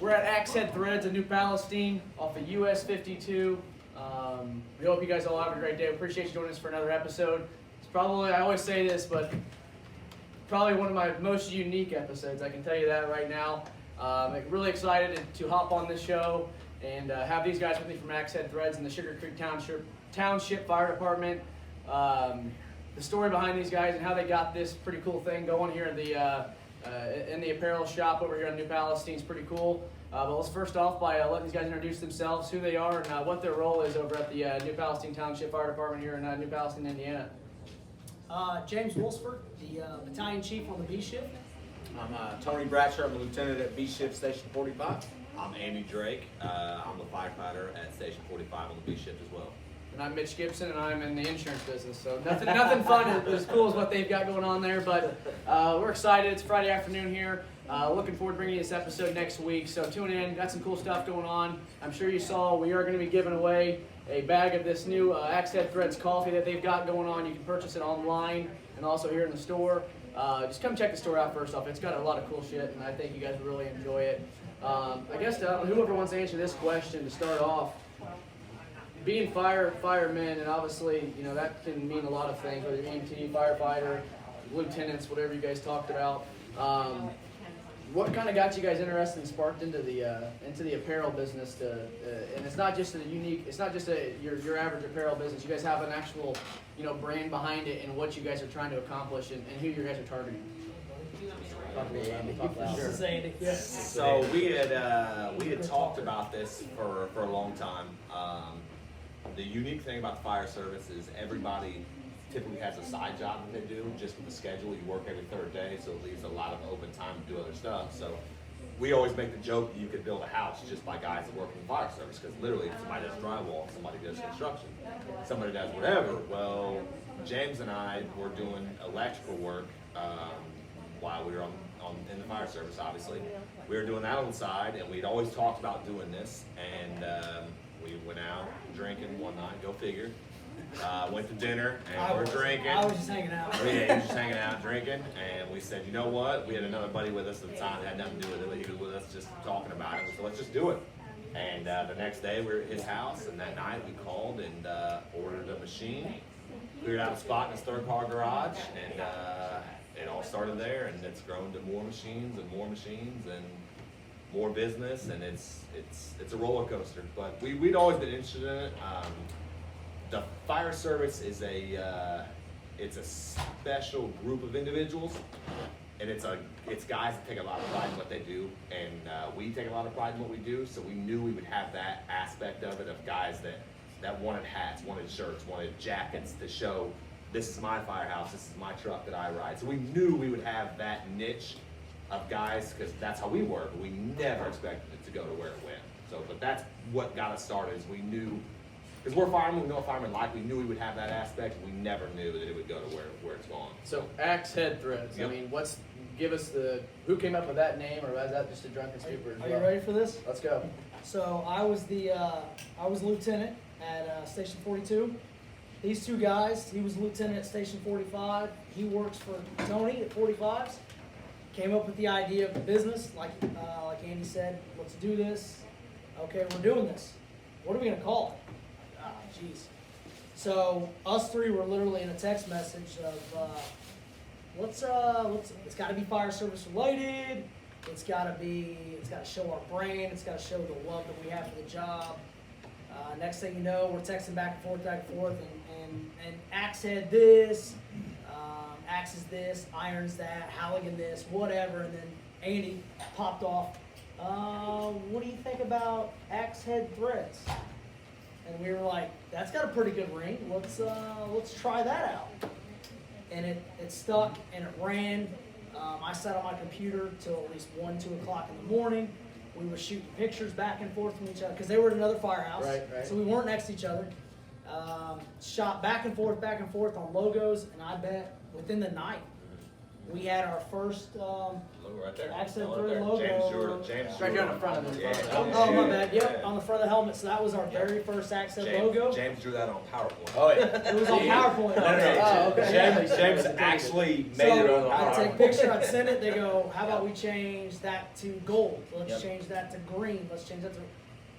We're at Axe Head Threads in New Palestine off of US 52. We hope you guys all have a great day. We appreciate you joining us for another episode. It's probably, I always say this, but probably one of my most unique episodes. I can tell you that right now. I'm really excited to hop on this show and have these guys with me from Axe Head Threads in the Creek Township Fire Department. The story behind these guys and how they got this pretty cool thing going here in the apparel shop over here in New Palestine is pretty cool. But let's first off by letting these guys introduce themselves, who they are, and what their role is over at the New Palestine Township Fire Department here in New Palestine, Indiana. James Wolfsford, the battalion chief on the B shift. I'm Tony Bradshaw. I'm the lieutenant at B shift Station 45. I'm Andy Drake. I'm the firefighter at Station 45 on the B shift as well. And I'm Mitch Gibson, and I'm in the insurance business. So nothing fun as cool as what they've got going on there. But we're excited. It's Friday afternoon here. Looking forward to bringing you this episode next week. So tune in. Got some cool stuff going on. I'm sure you saw we are going to be giving away a bag of this new Axe Head Threads coffee that they've got going on. You can purchase it online and also here in the store. Just come check the store out first off. It's got a lot of cool shit, and I think you guys will really enjoy it. I guess whoever wants to answer this question to start off, being firemen, and obviously, you know, that can mean a lot of things, whether you're EMT, firefighter, lieutenants, whatever you guys talked about. What kind of got you guys interested and sparked into the apparel business? And it's not just your average apparel business. You guys have an actual, you know, brand behind it and what you guys are trying to accomplish and who you guys are targeting. So we had talked about this for a long time. The unique thing about the fire service is everybody typically has a side job that they do. Just with the schedule, you work every third day, so it leaves a lot of open time to do other stuff. So we always make the joke that you could build a house just by guys that work in the fire service, because literally somebody does drywall, somebody does construction, somebody does whatever. Well, James and I were doing electrical work while we were in the fire service, obviously. We were doing that on the side, and we'd always talked about doing this, and we went out drinking one night, go figure. Went to dinner, and we're drinking. I was just hanging out. Yeah, he was just hanging out, drinking, and we said, you know what? We had another buddy with us at the time that had nothing to do with it, but he was with us just talking about it. So let's just do it. And the next day, we were at his house, and that night we called and ordered a machine, cleared out a spot in his third-car garage, and it all started there, and it's grown to more machines and more business, and it's a roller coaster. But we'd always been interested in it. The fire service is it's a special group of individuals, and it's guys that take a lot of pride in what they do, and we take a lot of pride in what we do. So we knew we would have that aspect of it, of guys that wanted hats, wanted shirts, wanted jackets to show this is my firehouse, this is my truck that I ride. So we knew we would have that niche of guys, because that's how we work. We never expected it to go to where it went. So, but that's what got us started. Is we knew. Because we're firemen, we know what firemen like. We knew we would have that aspect. We never knew that it would go to where it's gone. So Axe Head Threads. Yep. I mean, give us who came up with that name, or was that just a drunken stupor? Are you ready for this? Let's go. So I was lieutenant at Station 42. These two guys, he was lieutenant at Station 45. He works for Tony at 45s. Came up with the idea of the business, like Andy said, let's do this. Okay, we're doing this. What are we gonna call it? Jeez. So us three were literally in a text message of it's got to be fire service related. It's got to show our brand. It's got to show the love that we have for the job. Next thing you know, we're texting back and forth, and Axe Head this, Axe is this, Iron's that, Halligan this, whatever, and then Andy popped off. What do you think about Axe Head Threads? And we were like, that's got a pretty good ring. Let's try that out. And it stuck and it ran. I sat on my computer till at least 1, 2 o'clock in the morning. We were shooting pictures back and forth from each other because they were at another firehouse. Right. So we weren't next to each other. Shot back and forth on logos, and I bet within the night We had our first, Logo right there. Accent Right through there. logo. James Jordan. James Right here on the Jordan. front of it. Yeah. oh my bad, yep, Yeah. on the front of the helmet. So that was our very first Accent James, logo. James drew that on PowerPoint. Oh, yeah. It was on PowerPoint. Oh, okay. James actually made it on So I'd take a PowerPoint. picture, I'd send it, they go, how about we change that to gold? Let's Yep. change that to green, let's change that to,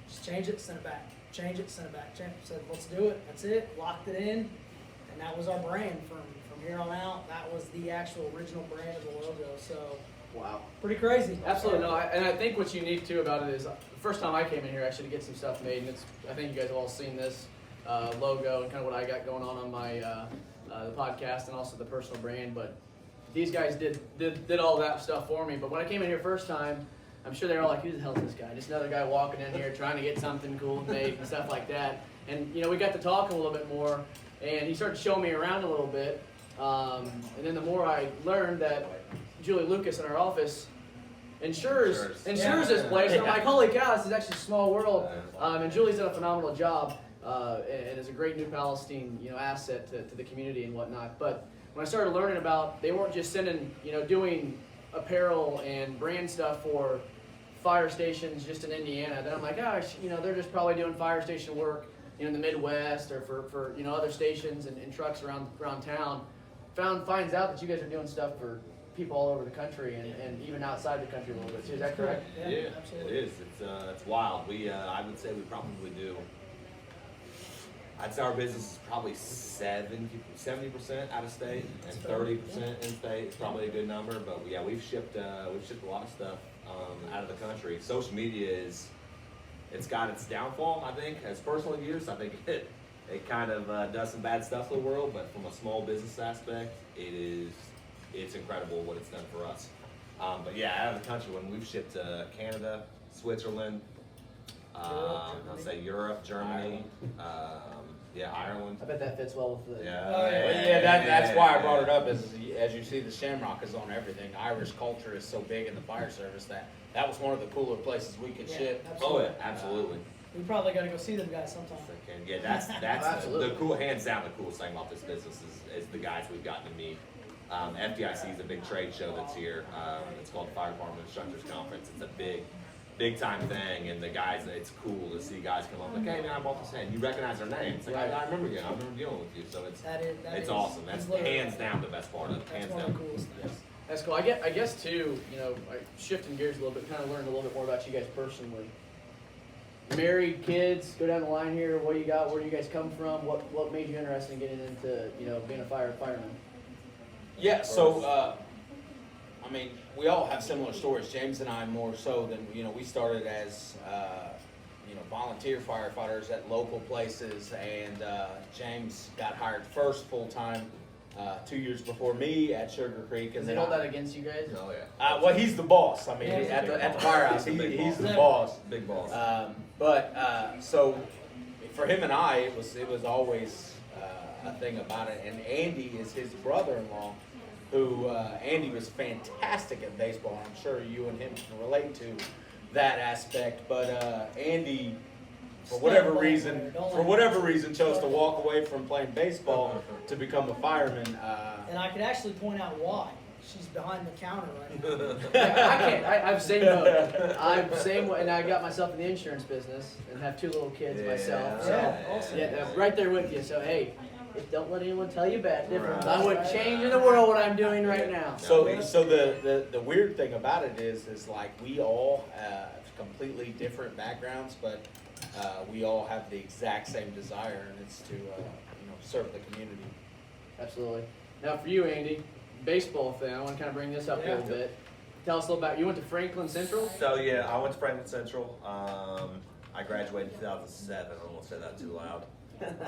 just change it, send it back. Change it, send it back. Said, let's do it, that's it, locked it in, and that was our brand from here on out. That was the actual original brand of the logo, so Wow. pretty crazy. Absolutely no, and I think what's unique too about it is the first time I came in here actually to get some stuff made, and I think you guys have all seen this logo and kind of what I got going on my the podcast and also the personal brand. But these guys did all that stuff for me. But when I came in here first time, I'm sure they're all like, "Who the hell is this guy? Just another guy walking in here trying to get something cool made and stuff like that." And we got to talk a little bit more, and he started showing me around a little bit. And then the more I learned that Julie Lucas in our office insures this place, and I'm like, holy cow, this is actually a small world. And Julie's done a phenomenal job, and is a great New Palestine asset to the community and whatnot. But when I started learning about, they weren't just sending doing apparel and brand stuff for fire stations just in Indiana. Then I'm like, gosh, they're just probably doing fire station work in the Midwest or for other stations and trucks around town. Finds out that you guys are doing stuff for people all over the country and even outside the country a little bit too. Is that correct? Yeah, absolutely. it is. It's wild. I would say we probably do. I'd say our business is probably 70% out of state and 30% in state. It's probably a good number, but yeah, we've shipped a lot of stuff out of the country. Social media it's got its downfall, I think, as personal use. I think it kind of does some bad stuff to the world, but from a small business aspect, it's incredible what it's done for us. But yeah, out of the country, when we've shipped to Canada, Switzerland, I'll say Europe, Germany, Ireland. I bet that fits well with the. That's why I brought it up. As you see, the Shamrock is on everything. Irish culture is so big in the fire service that was one of the cooler places we could ship. Absolutely. Oh yeah, absolutely. We probably got to go see them guys sometime. Yeah, that's Absolutely. the cool. Hands down, the coolest thing about this business is the guys we've gotten to meet. FDIC is a big trade show that's here. It's called Fire Department Instructors Conference. It's a big time thing, and the guys, it's cool to see guys come up like, hey man, I bought this hand. You recognize their name. It's like, I remember you. I remember dealing with you. So it's awesome. That's hands down the best part of it. Hands That's one down. of the coolest things. That's cool. I guess too, shifting gears a little bit, kind of learned a little bit more about you guys personally. Married, kids, go down the line here. What do you got? Where do you guys come from? What made you interested in getting into being a fireman? Yeah, so we all have similar stories. James and I more so than we started as volunteer firefighters at local places, and James got hired first full time 2 years before me at Sugar Creek. Does And they then hold that against you guys? Oh yeah. well, he's the boss. I mean, Yeah, at the firehouse, He's a big he's boss. the boss. Big balls. So for him and I, it was always a thing about it. And Andy is his brother-in-law, who Andy was fantastic at baseball. I'm sure you and him can relate to that aspect. But Andy, for whatever reason, chose to walk away from playing baseball to become a fireman. And I could actually point out why. She's behind the counter right now. Yeah, I can't. I'm same boat. I'm same way, and I got myself in the insurance business and have 2 little kids myself. So Yeah, awesome. I'm right there with you. So hey, don't let anyone tell you different. Right. I wouldn't change in the world what I'm doing right now. So the weird thing about it is like we all have completely different backgrounds, but we all have the exact same desire, and it's to serve the community. Absolutely. Now for you, Andy, baseball thing. I want to kind of bring this up a little bit. Tell us a little about. You went to Franklin Central. So yeah, I went to Franklin Central. I graduated in 2007. I almost said that too loud.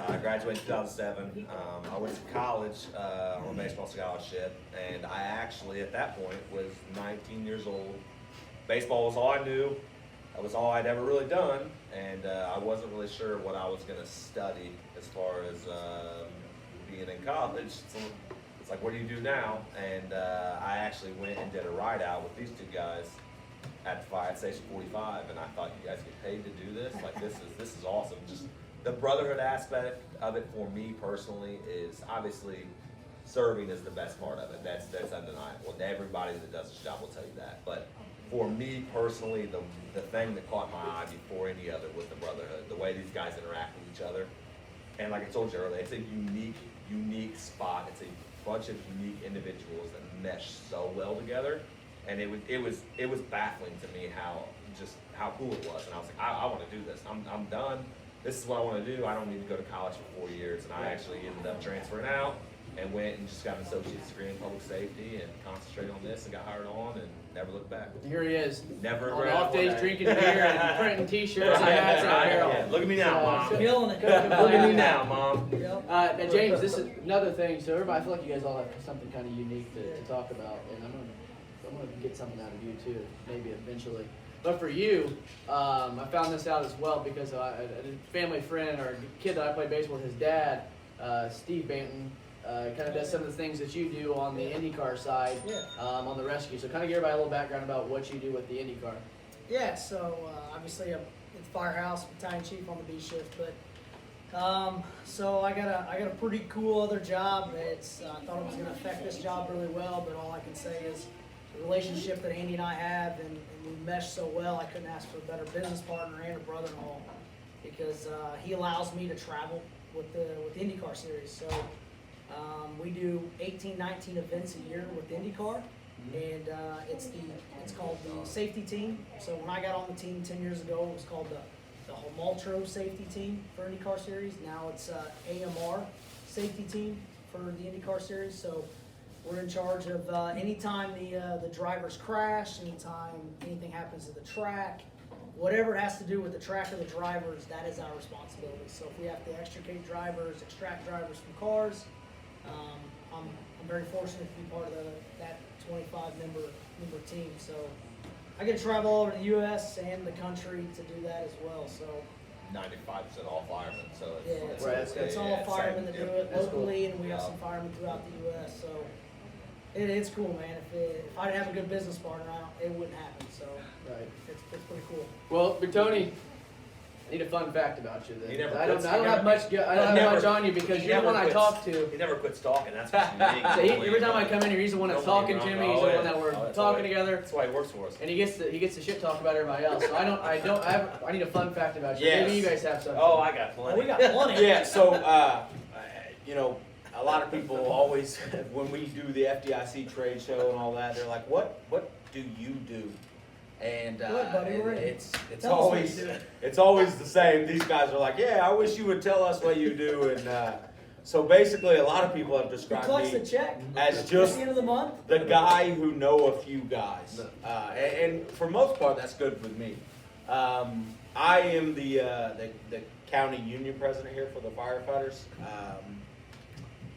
I graduated in 2007. I went to college on a baseball scholarship, and I actually at that point was 19 years old. Baseball was all I knew. That was all I'd ever really done, and I wasn't really sure what I was going to study as far as being in college. So it's like, what do you do now? And I actually went and did a ride out with these 2 guys at the fire station 45, and I thought, you guys get paid to do this? Like, this is awesome. Just the brotherhood aspect of it for me personally is obviously serving is the best part of it. That's undeniable. And everybody that does this job will tell you that. But for me personally, the thing that caught my eye before any other was the brotherhood, the way these guys interact with each other. And like I told you earlier, it's a unique spot. It's a bunch of unique individuals that mesh so well together. And it was baffling to me how cool it was. And I was like, I want to do this. I'm done. This is what I want to do. I don't need to go to college for 4 years. And I actually ended up transferring out and went and just got an associate's degree in public safety and concentrated on this and got hired on and never looked back. Here he is. Never on regret off days one day. drinking beer and printing T-shirts and hats and apparel. Yeah, look at me now, Mom. Feeling it. Look at me now, Mom. Yep. Now James, this is another thing. So everybody, I feel like you guys all have something kind of unique to talk about, and I'm gonna get something out of you too, maybe eventually. But for you, I found this out as well because a family friend or a kid that I played baseball with, his dad, Steve Banton, kind of does some of the things that you do on the IndyCar side, on the rescue. So kind of give everybody a little background about what you do with the IndyCar. Yeah, so obviously I'm at the firehouse, battalion chief on the B shift, but so I got a pretty cool other job. It's I thought it was going to affect this job really well, but all I can say is the relationship that Andy and I have, and we mesh so well. I couldn't ask for a better business partner and a brother-in-law because he allows me to travel with the IndyCar series. So we do 18, 19 events a year with IndyCar, and it's called the safety team. So when I got on the team 10 years ago, it was called the Homaltro safety team for IndyCar series. Now it's AMR safety team for the IndyCar series. So we're in charge of anytime the drivers crash, anytime anything happens to the track, whatever it has to do with the track or the drivers, that is our responsibility. So if we have to extricate drivers, extract drivers from cars, I'm very fortunate to be part of that 25-member team. So I get to travel all over the U.S. and the country to do that as well. So 95% all firemen, so it's all firemen that do it locally, and we have some firemen throughout the U.S. So it's cool, man. If I didn't have a good business partner, it wouldn't happen. So Right. it's pretty cool. Well, but Tony, I need a fun fact about you. Then. He never I don't quits. have much on you because you're the one I talk to. He never quits talking. That's what's unique. So every time I come in here, he's the one that's talking to me. He's the one that we're talking together. That's why he works for us. And he gets to shit talk about everybody else. So I need a fun fact about you. Yes. Maybe you guys have something. Oh, I got plenty. We got plenty. Yeah, so, you know, a lot of people always, when we do the FDIC trade show and all that, they're like, what do you do? And Good, buddy, we're ready. it's Tell us what you always do. it's always the same. These guys are like, yeah, I wish you would tell us what you do. And so basically, a lot of people have He described collects me the check as at just the end of the month. the guy who know a few guys, and for most part, that's good with me. I am the county union president here for the firefighters.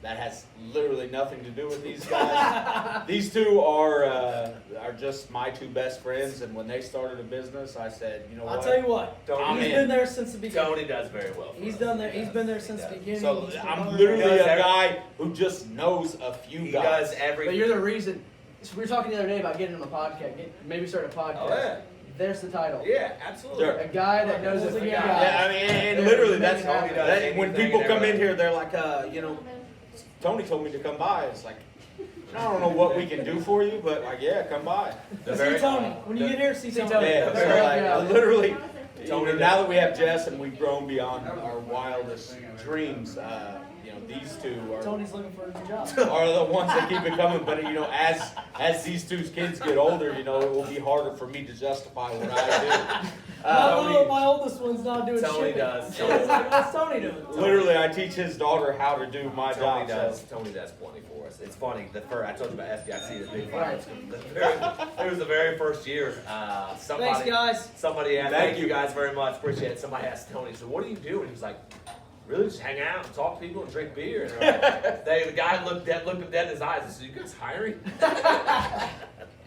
That has literally nothing to do with these guys. These two are just my two best friends, and when they started a business, I said, you know what? I'll tell you what. I'm He's in. been there since the beginning. Tony does very well. For He's us. done there. He's been there since the beginning. So He's I'm promoted literally guys. a guy who just knows a few He guys. does everything. But you're the reason. So we were talking the other day about getting him a podcast. Maybe start a podcast. Oh, yeah. There's the title. Yeah, absolutely. Sure. A guy that knows a few guys. Yeah, I mean, and They're literally, making that's it happen. that, when Anything people and come in everything. here, they're like, you know, Tony told me to come by. It's like, I don't know what we can do for you, but like, yeah, come by. See Tony. When you get here, see Tony. Yeah, so Yeah. like, literally, Tony now that we have Jess and we've grown beyond our wildest dreams, you know, these two Tony's looking for a new job. are the ones that keep it coming. But you know, as these two kids get older, you know, it will be harder for me to justify what I do. My oldest one's not doing Tony shit. does. What's Tony doing? Literally, I teach his daughter how to do my Tony job. does. So. Tony does plenty for us. It's funny. I told you about FDIC, the big fire. It was the very first year. Somebody, Thanks, guys. Somebody asked. Thank Thank you guys very much. Appreciate it. Somebody asked Tony, so what do you do? And he was like, really, just hang out and talk to people and drink beer. And the guy looked him dead in his eyes and said, you guys hiring?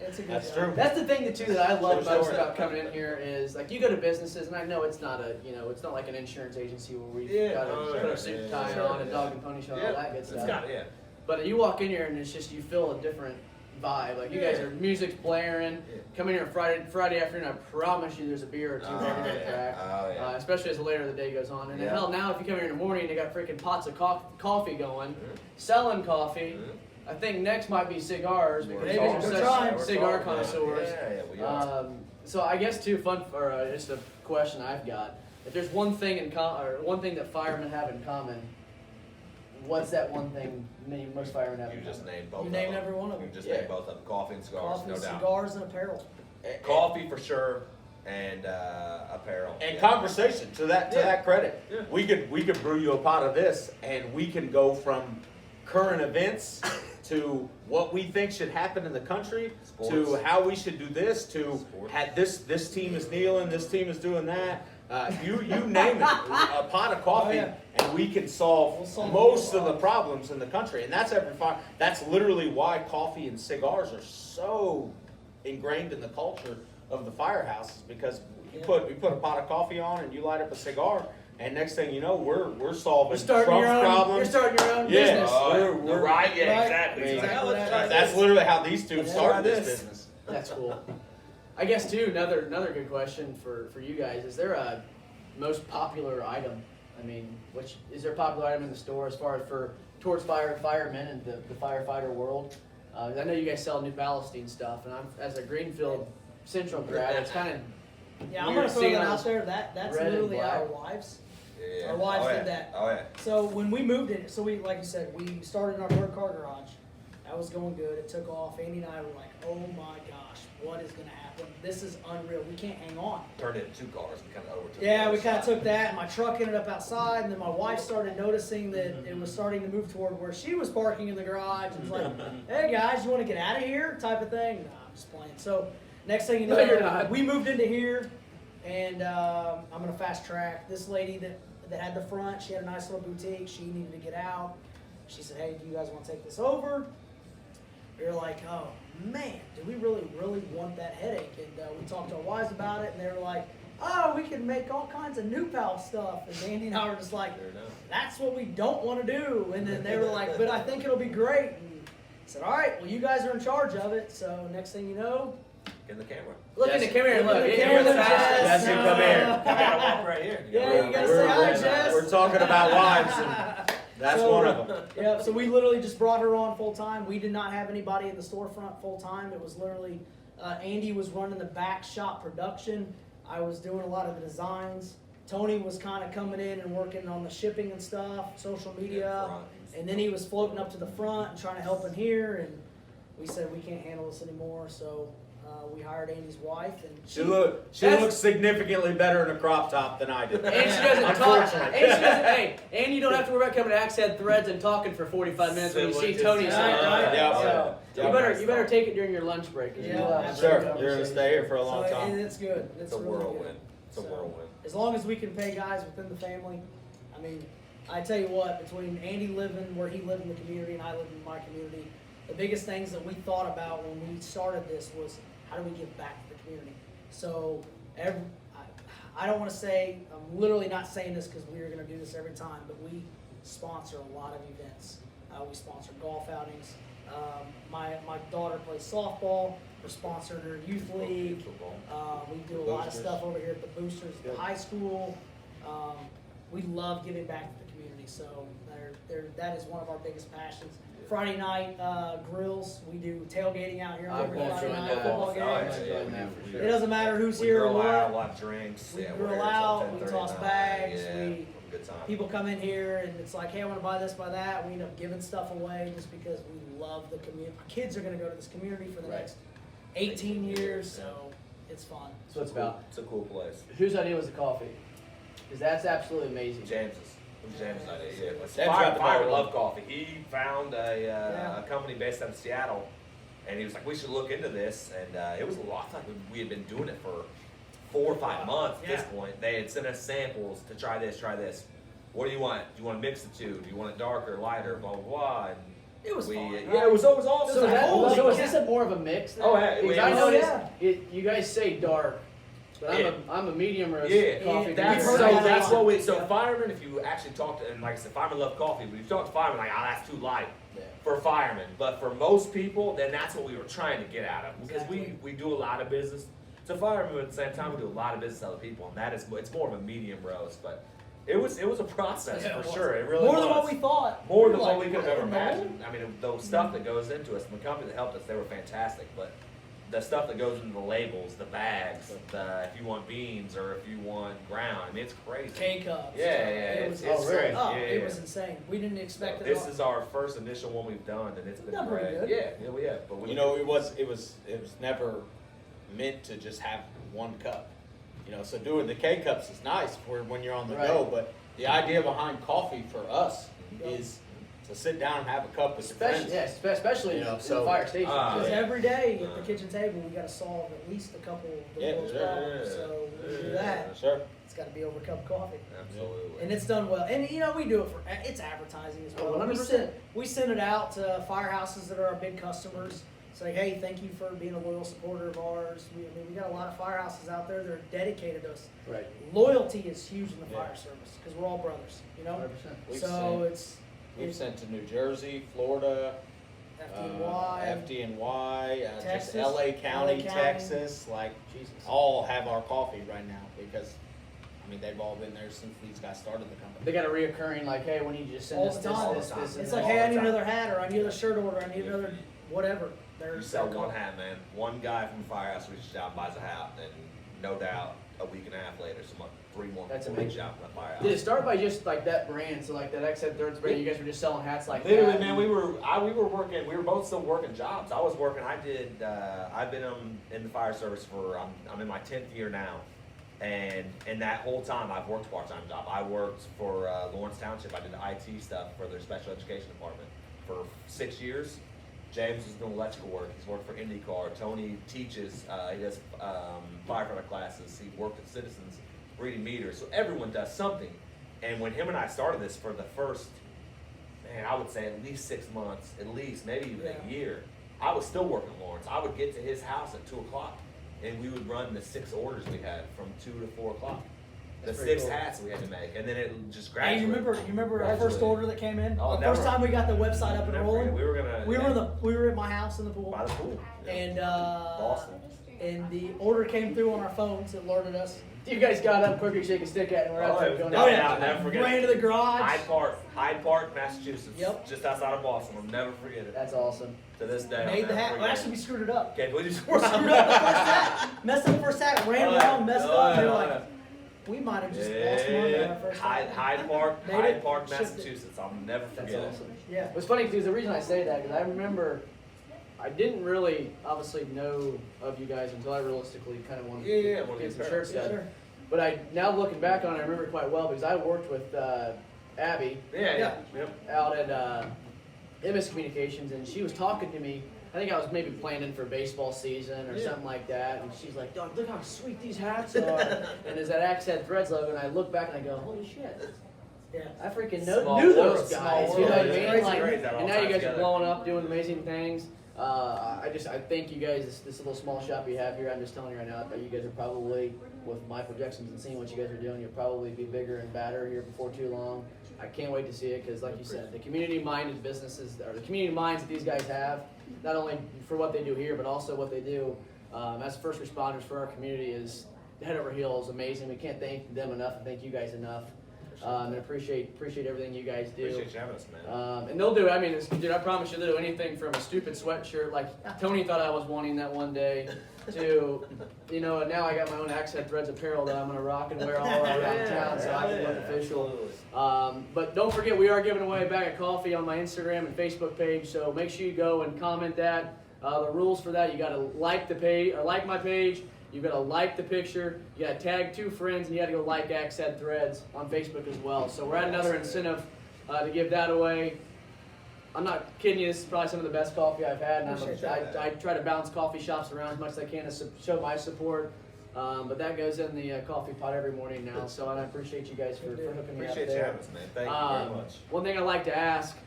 It's a good That's job. true. That's the thing that I love True most story. about coming in here is like you go to businesses, and I know it's not it's not like an insurance agency where we got to put a suit and tie on, a dog and pony show, and all that good It's stuff. got it, yeah. But you walk in here and it's just you feel a different vibe. Like, you guys are, music's blaring. Come in here Friday afternoon, I promise you there's a beer or two ready to crack. Especially as the later the day goes on. And then hell, now if you come here in the morning, they got freaking pots of coffee going, selling coffee. I think next might be cigars because you guys are such cigar connoisseurs. Yeah, we are. So I guess too fun for just a question I've got. If there's one thing or one thing that firemen have in common, what's that one thing most firemen have? You just named both. You of named them. every one of them. You just named both of them. Coffee and cigars, Coffee, no doubt. cigars, and apparel. Coffee for sure, and apparel. And conversation to that credit. Yeah. We could brew you a pot of this, and we can go from current events to what we think should happen in the country, to Sports. how we should do this, to Sports. had this team is kneeling, this team is doing that. You name it, a pot of coffee, and we can solve most of the problems in the country. And that's that's literally why coffee and cigars are so ingrained in the culture of the firehouses, because we put a pot of coffee on and you light up a cigar, and next thing you know, we're solving Trump's problems. You're starting your own Yeah. business. We're right, yeah, Right. exactly. It's like, Exactly oh, let's that. try That's this. literally how these two Let's started try this this. business. That's cool. I guess too, another good question for you guys. Is there a most popular item? I mean, which is there a popular item in the store as far as towards firemen and the firefighter world? I know you guys sell New Palestine stuff, and I'm as a Greenfield Central grad, it's kind of Yeah, I'm weird gonna throw seeing that those out there. That's red and literally black. our wives. Yeah. Our wives Oh, did yeah. that. Oh yeah. So when we moved in, so we, like you said, we started in our third car garage. That was going good. It took off. Andy and I were like, oh my gosh, what is going to happen? This is unreal. We can't hang on. Turned it into 2 cars and kind of overtook. Yeah, the we other kind of side. took that, and my truck ended up outside, and then my wife started noticing that it was starting to move toward where she was parking in the garage. It was like, hey guys, you want to get out of here type of thing? No, I'm just playing. So next thing you know, No, you're not. we moved into here, and I'm going to fast track. This lady that had the front, she had a nice little boutique. She needed to get out. She said, hey, do you guys want to take this over? We were like, oh man, do we really want that headache? And we talked to our wives about it, and they were like, oh, we can make all kinds of new pal stuff. And Andy and I were just like, that's what we don't want to do. And then they were like, but I think it'll be great. And I said, all right, well, you guys are in charge of it. So next thing you know, In the camera. look in the camera and look. Look in the You're camera, the Jess. fastest. Jesse, come here. You gotta walk right here. Yeah, you gotta say hi, Jess. We're talking about wives, and that's So, one of them. Yeah, so we literally just brought her on full time. We did not have anybody in the storefront full time. It was literally Andy was running the back shop production. I was doing a lot of the designs. Tony was kind of coming in and working on the shipping and stuff, social media, and then he was floating up to the front and trying to help in here. And we said we can't handle this anymore, so we hired Andy's wife, and She looks significantly better in a crop top than I do. And she doesn't talk. Unfortunately. And she doesn't. Hey, and you don't have to worry about coming to Axe Head Threads and talking for 45 minutes when you see Tony. Right, right. Yeah. So you better take it during your lunch break. 'Cause Yeah, you'll have a Sure, great you're gonna stay here for a long so, time. and it's good. It's a really whirlwind. good. It's a So, whirlwind. As long as we can pay guys within the family, I mean, I tell you what, between Andy living where he lived in the community and I lived in my community, the biggest things that we thought about when we started this was how do we give back to the community. So I don't want to say, I'm literally not saying this because we are going to do this every time, but we sponsor a lot of events. We sponsor golf outings. My daughter plays softball. We're sponsoring her youth league. We do a lot of stuff over here at the Boosters at the high school. We love giving back to the community, so that is one of our biggest passions. Friday night grills, we do tailgating out here on every Friday night football games. It doesn't matter who's We here or grill out, a what. lot of drinks. We Yeah, grill we're here till out, we 10:30 toss at night. bags, Yeah, we- have a good time. People come in here and it's like, hey, I want to buy this, buy that. We end up giving stuff away just because we love the community. Our kids are going to go to this community for the Right. next 18 years, so it's fun. That's what it's about. It's a cool place. Whose idea was the coffee? Because that's absolutely amazing. James's. It was James's idea. Yeah. James got the Fire ball love coffee. He found Yeah. a company based out of Seattle, and he was like, "We should look into this." And it was a lot. I thought we had been doing it for 4 or 5 months at this point. They had sent us samples to try this, try this. What do you want? Do you want to mix the two? Do you want it darker, lighter, blah blah blah? And It was fun. yeah, it was awesome. So, Holy so is cow. this a more of a mix? Then? Oh, yeah, Because it I was- noticed yeah. you guys say dark. But I'm a medium roast Yeah, coffee. that's Heard so. that a That's lot. what we. So firemen, if you actually talk to, and like I said, firemen love coffee. But if you talk to firemen, like, oh, that's too light Yeah. for firemen. But for most people, then that's what we were trying to get out of, because Exactly. we do a lot of business. So firemen, at the same time, we do a lot of business with other people, and that is it's more of a medium roast. But it was a process Yeah, for it was. sure. It really More was. than what we thought. More We than were what like, we could have ever what in the world? imagined. I mean, the stuff that goes into us, and the company that helped us, they were fantastic. But the stuff that goes into the labels, the bags, if you want beans or if you want ground, I mean, it's crazy. K-cups. Yeah, It was, it's really? crazy. oh, Yeah, it yeah. was insane. We didn't expect it. This is our first initial one we've done, and it's been Done pretty great. good. Yeah. But we, You know, it was never meant to just have one cup. You know, so doing the K cups is nice for when you're on the go, Right. but the idea behind coffee for us is to sit down and have a cup with your friends. Especially You know, in the so- fire station. Because yeah. every day at the kitchen table, we got to solve at least a couple of Yeah, those problems. So when we do that, Sure. it's got to be over a cup of coffee. Absolutely. And it's done well. And you know, we do it for it's advertising as well. 100%. We send it out to firehouses that are our big customers. Say, hey, thank you for being a loyal supporter of ours. I mean, we got a lot of firehouses out there that are dedicated to us. Right. Loyalty is huge in the Yeah. fire service because we're all brothers, you know. 100%. We've So sent- We've sent to New Jersey, Florida, FDNY, FDNY, Texas, just LA County, LA County. Texas, like Jesus. all have our coffee right now because, I mean, they've all been there since these guys started the company. They got a reoccurring like, hey, when you just send all us the this, time. this, this, and It's this. like, hey, I need another hat, or I need another shirt order, I need another whatever. You sell one hat, man. One guy from the firehouse reaches out and buys a hat, and no doubt, a week and a half later, 3 more That's people reach amazing. out from the firehouse. Did it start by just like that brand? So like that X-Head Thirds brand, you guys were just selling hats like Literally, that? man, we were working. We were both still working jobs. I was working. I did. I've been in the fire service for. I'm in my 10th year now, and in that whole time, I've worked a part-time job. I worked for Lawrence Township. I did the IT stuff for their special education department for 6 years. James is doing electrical work. He's worked for IndyCar. Tony teaches. He does firefighter classes. He worked at Citizens reading meters. So everyone does something. And when him and I started this for the first, man, I would say at least 6 months, at least maybe even a year, I was still working Lawrence. I would get to his house at 2 o'clock, and we would run the 6 orders we had from 2 to 4 o'clock. The That's pretty 6 cool. hats we had to make, and then it just Hey, graduated. you remember our first Graduated. order that came in? Oh, the first never. time we got the website up and Never rolling. forget. We were gonna. We were at my house in the pool, by the pool. Yeah. and Boston. and the order came through on our phones. It alerted us. You guys got up quick, shake a stick at, and we're out there going. Oh, yeah, I'll never forget Ran it. to the garage. Hyde Park, Massachusetts. Yep. Just outside of Boston. I'll never forget it. That's awesome. To this day. I'll Made the never hat. Well, forget actually, we it. screwed it up. Okay, we just We screwed up the first hat. Messed up the first hat. Ran Oh, yeah. wrong. Messed Oh, up. They were yeah. like, we might have just lost money on our first hat. Hyde Made it, Park, shipped it. Massachusetts. I'll never That's forget it. awesome. Yeah. What's funny because the reason I say that because I remember I didn't really obviously know of you guys until I realistically kind of wanted Yeah, to one of get these some parents. shirts Yeah, done. sure. But I now looking back on it, I remember quite well because I worked with Abby Yeah. Yep. out at MS Communications, and she was talking to me. I think I was maybe planning for baseball season or Yeah. something like that, and she's like, "Dog, look how sweet these hats are!" And there's that X-Head Threads logo, and I look back and I go, "Holy shit!" Yeah. I freaking Small knew world, those small guys. You know what I world. mean? It's Like, crazy that all and now you ties guys are together. blowing up, doing amazing things. I thank you guys. This little small shop you have here. I'm just telling you right now that you guys are probably, with my projections and seeing what you guys are doing, you'll probably be bigger and badder here before too long. I can't wait to see it because, like you said, the community-minded businesses, or the community minds that these guys have, not only for what they do here, but also what they do as first responders for our community is head over heels amazing. We can't thank them enough and thank you guys enough. And appreciate everything you guys do. Appreciate you having us, man. And they'll do. I mean, dude, I promise you, they'll do anything from a stupid sweatshirt like Tony thought I was wanting that one day, to, you know, now I got my own X-Head Threads apparel that I'm gonna rock and wear all around town, so I can look official. But don't forget, we are giving away a bag of coffee on my Instagram and Facebook page, so make sure you go and comment that. The rules for that: you got to like the page, or like my page. You got to like the picture. You got to tag 2 friends, and you got to go like X-Head Threads on Facebook as well. So we're at another incentive to give that away. I'm not kidding you. This is probably some of the best coffee I've had, and I try to bounce coffee shops around as much as I can to show my support. But that goes in the coffee pot every morning now. So I appreciate you guys for hooking me up Appreciate you there. having us, man. Thank you very much. One thing I like to ask,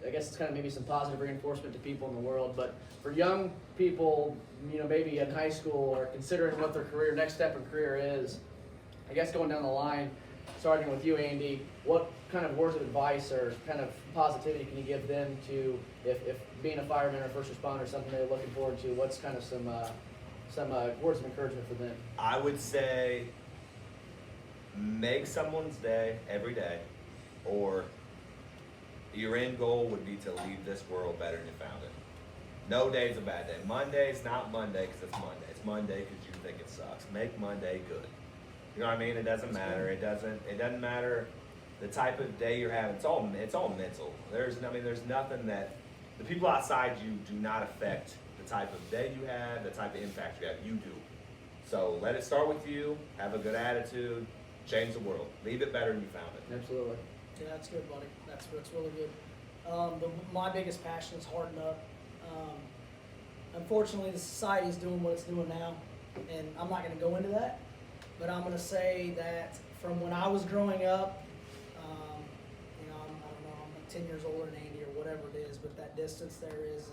I guess it's kind of maybe some positive reinforcement to people in the world, but for young people, maybe in high school or considering what their next step in career is, I guess going down the line, starting with you, Andy, what kind of words of advice or kind of positivity can you give them to, if being a fireman or first responder is something they're looking forward to, what's kind of some words of encouragement for them? I would say make someone's day every day, or your end goal would be to leave this world better than you found it. No day's a bad day. Monday's not Monday because it's Monday. It's Monday because you think it sucks. Make Monday good. You know what I mean? It doesn't matter. It doesn't matter the type of day you're having. It's all mental. There's nothing that the people outside you do not affect the type of day you have, the type of impact you have. You do. So let it start with you. Have a good attitude. Change the world. Leave it better than you found it. Absolutely. Yeah, that's good, buddy. That's really good. My biggest passion is harden up. Unfortunately, the society is doing what it's doing now, and I'm not going to go into that. But I'm going to say that from when I was growing up, I don't know, I'm like 10 years older than Andy or whatever it is, but that distance there is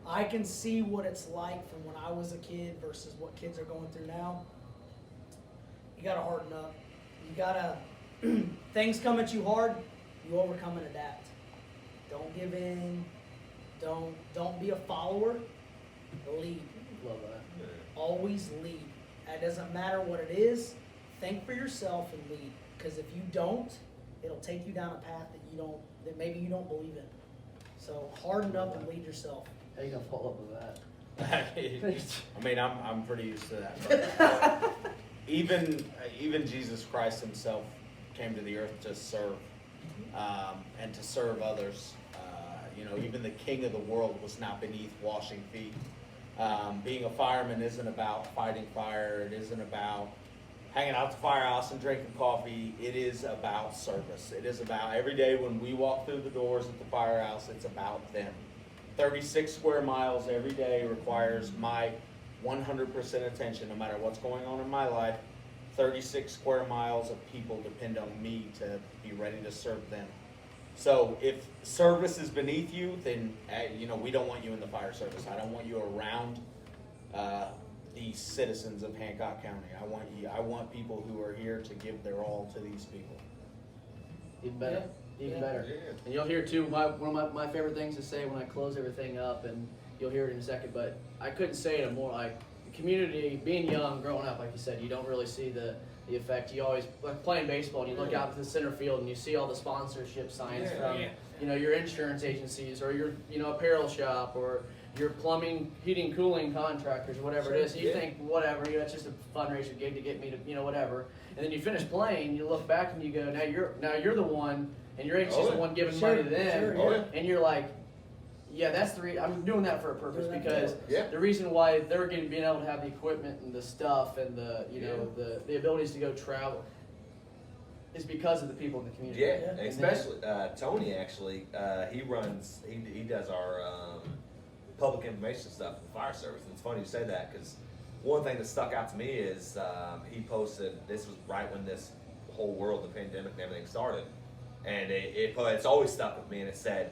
I can see what it's like from when I was a kid versus what kids are going through now. You got to harden up. You got to, things come at you hard, you overcome and adapt. Don't give in. Don't be a follower. Lead. Love that. Always lead. It doesn't matter what it is. Think for yourself and lead. Because if you don't, it'll take you down a path that maybe you don't believe in. So harden up and lead yourself. How you gonna follow up with that? I mean, I'm pretty used to that. But even Jesus Christ himself came to the earth to serve, and to serve others. Even the King of the world was not beneath washing feet. Being a fireman isn't about fighting fire. It isn't about hanging out at the firehouse and drinking coffee. It is about service. It is about every day when we walk through the doors at the firehouse, it's about them. 36 square miles every day requires my 100% attention, no matter what's going on in my life. 36 square miles of people depend on me to be ready to serve them. So if service is beneath you, then we don't want you in the fire service. I don't want you around the citizens of Hancock County. I want people who are here to give their all to these people. Even better. Yeah. Even better. Yeah. And you'll hear too, one of my favorite things to say when I close everything up, and you'll hear it in a second, but I couldn't say it more like the community, being young, growing up, like you said, you don't really see the effect. You always, like playing baseball, and you look out to the center field and you see all the sponsorship signs from your insurance agencies or your apparel shop or your plumbing, heating, cooling contractors, whatever it is. So you think, whatever, that's just a fundraiser gig to get me to, whatever. And then you finish playing, you look back and you go, now you're the one, and your agency's the one giving money to them, and you're like, yeah, that's I'm doing that for a purpose, because the reason why they're being able to have the equipment and the stuff and the the abilities to go travel is because of the people in the community. Yeah, especially Tony. Actually, he does our public information stuff for the fire service. And it's funny you say that, because one thing that stuck out to me is he posted. This was right when this whole world, the pandemic and everything started, and it's always stuck with me. And it said,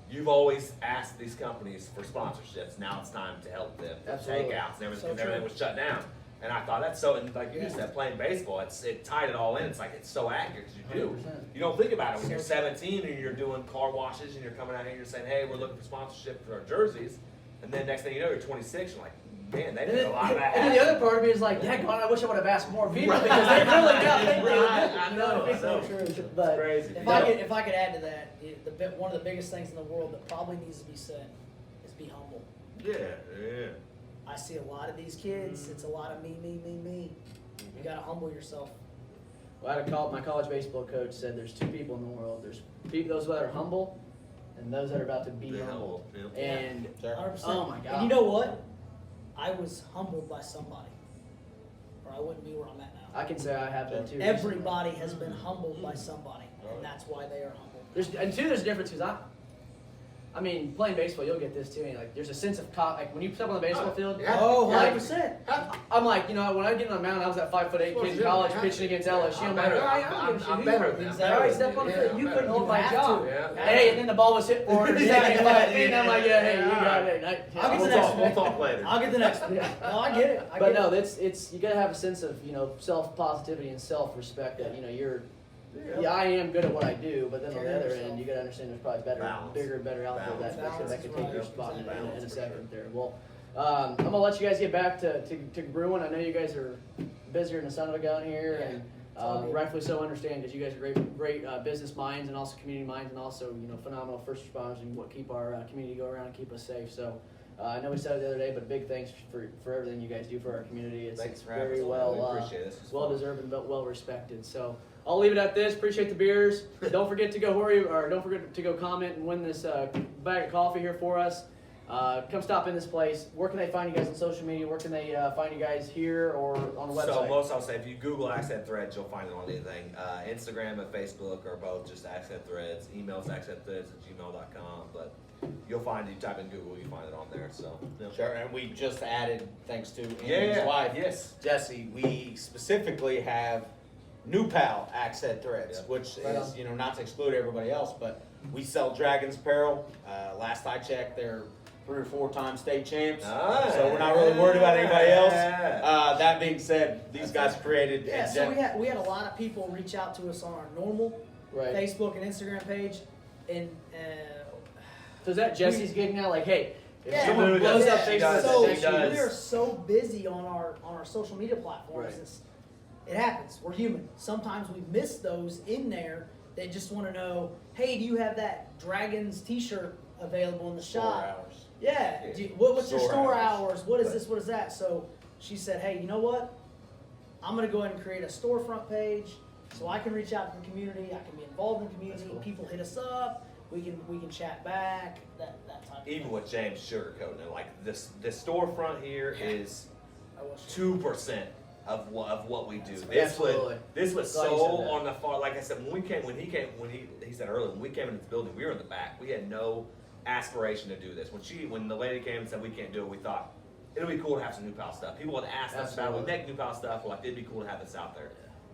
"You've always asked these companies for sponsorships. Now it's time to help them for takeouts and everything, because everything was shut down." And I thought that's so, and like you said, playing baseball, it tied it all in. It's like, it's so accurate, because you do. 100%. You don't think about it when you're 17 and you're doing car washes and you're coming out here and you're saying, hey, we're looking for sponsorship for our jerseys. And then next thing you know, you're 26, you're like, man, they did a lot of that. And then the other part of me is like, dang, I wish I would have asked more people, because they really got I know. It's so true. But Crazy. If I could add to that, one of the biggest things in the world that probably needs to be said is be humble. Yeah. I see a lot of these kids, it's a lot of me. You gotta humble yourself. Well, my college baseball coach said there's two people in the world. There's those that are humble, and those that are about to be humbled. Yeah. And 100%. oh my God. And you know what? I was humbled by somebody, or I wouldn't be where I'm at now. I can say I have been too. Everybody has been humbled by somebody, and that's why they are humbled. There's a difference, because I mean, playing baseball, you'll get this too. And like, there's a sense of like when you step on the baseball field. Yeah. Oh, Like, 100%. I'm like, you know, when I get on the mound, I was that 5'8" kid in college pitching against LSU. I'm like, all right, I'm better than Exactly. All right, step on the field. You couldn't hold my job. Hey, and then the ball was hit 475 feet, and I'm like, yeah, hey, you got it. I'll get the We'll next talk, one. we'll talk later. I'll get the next one. Yeah. No, I get it. I But get no, it. it's you gotta have a sense of, you know, self-positivity and self-respect that, you know, yeah, I am good at what I do, but then on the Carry other yourself. end, you gotta understand there's probably bigger and better out there Balance that could is take right. your spot in Balance a for second there. Well, I'm gonna let you guys get back to brewing. I know you guys are busier than the son of a gun here, Yeah. and all good. rightfully so understand because you guys are great business minds and also community minds and also, you know, phenomenal first responders and what keep our community go around and keep us safe. So I know we said it the other day, but big thanks for everything you guys do for our community. It's Thanks for having very us. well We appreciate it. This was well fun. deserved and well respected. So I'll leave it at this. Appreciate the beers. Don't forget to go don't forget to go comment and win this bag of coffee here for us. Come stop in this place. Where can they find you guys on social media? Where can they find you guys here or on the website? So most I'll say, if you Google Accent Threads, you'll find it on anything. Instagram and Facebook are both just Accent Threads. Email's accentthreads@gmail.com. But you'll find, you type in Google, you find it on there. So yeah. Sure, and we just added, thanks to Andy's Yeah, wife, yes. Jesse, we specifically have New Pal Accent Threads, Yeah. which Right is, on. you know, not to exclude everybody else, but we sell Dragons apparel. Last I checked, they're 3 or 4 time state champs, so we're not really worried about anybody else. That being said, these guys created. Yeah, so we had a lot of people reach out to us on our normal Right. Facebook and Instagram page, and So is that Jesse's gig now? Like, hey, if yeah, someone literally blows does up that. She Facebook, does. so She does. we are so busy on our social media platforms. Right. It happens. We're human. Sometimes we miss those in there. They just want to know, hey, do you have that Dragons T-shirt available in the shop? Yeah. What's your Store store hours. hours? What is this? What is that? So she said, hey, you know what? I'm going to go ahead and create a storefront page so I can reach out to the community. I can be involved in the community. That's cool. People hit us up. We can chat back. That type of Even thing. with James sugarcoating it, like this storefront here is I will share. 2% of what we do. Absolutely. This was Glad you so said that. on the far. Like I said, when he said earlier, when we came into this building, we were in the back. We had no aspiration to do this. When the lady came and said we can't do it, we thought it'll be cool to have some New Pal stuff. People would ask us about it. We Absolutely. make New Pal stuff. We're like, it'd be cool to have this out there.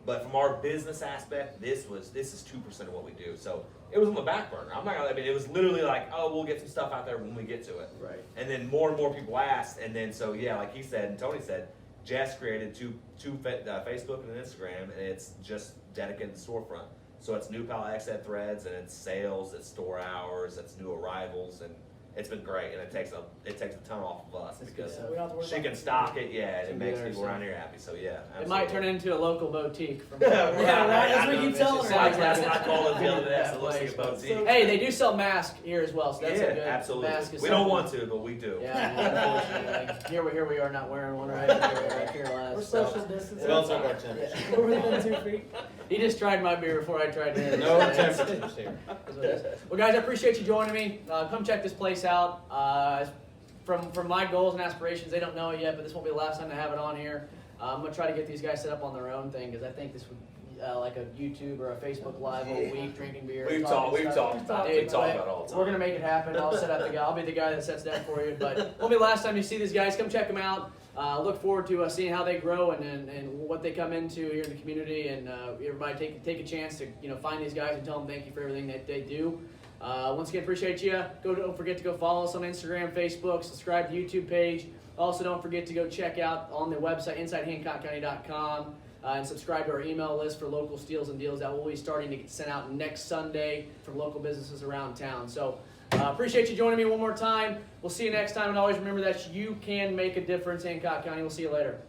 But from our business aspect, this is 2% of what we do. So it was on the back burner. I'm not gonna. I mean, it was literally like, oh, we'll get some stuff out there when we get to it. Right. And then more and more people asked, and then so yeah, like he said and Tony said, Jess created two Facebook and an Instagram, and it's just dedicated to storefront. So it's New Pal Accent Threads, and it's sales, it's store hours, it's new arrivals, and it's been great. And it takes a ton off of us That's because good. We don't have to worry she about can that. stock it, yeah, and Can it be makes there, people so. around here happy. So yeah, It might turn into a local boutique. From Yeah, right. That's what you tell her. That's what I called it the other day. Yeah, So it looks like a place. boutique. Hey, they do sell masks here as well, so that's a Yeah, good absolutely. mask. Is We don't something- want to, but we do. Yeah, unfortunately. Here we are not wearing one right here last. We're so. social distancing. We also got temperature. We're within 2 feet. He just tried my beer before I tried his. No temperatures here. That's what it is. Well, guys, I appreciate you joining me. Come check this place out. From my goals and aspirations, they don't know it yet, but this won't be the last time to have it on here. I'm gonna try to get these guys set up on their own thing because I think this would like a YouTube or a Facebook Live all week drinking beer. We've talking talked stuff. about Dude, it all the We're time. gonna make it happen. I'll set up the guy. I'll be the guy that sets that for you. But it won't be the last time you see these guys. Come check them out. Look forward to seeing how they grow and what they come into here in the community. And everybody take a chance to find these guys and tell them thank you for everything that they do. Once again, appreciate you. Don't forget to go follow us on Instagram, Facebook, subscribe to the YouTube page. Also, don't forget to go check out on the website InsideHancockCounty.com and subscribe to our email list for local steals and deals that will be starting to get sent out next Sunday from local businesses around town. So appreciate you joining me one more time. We'll see you next time, and always remember that you can make a difference, Hancock County. We'll see you later.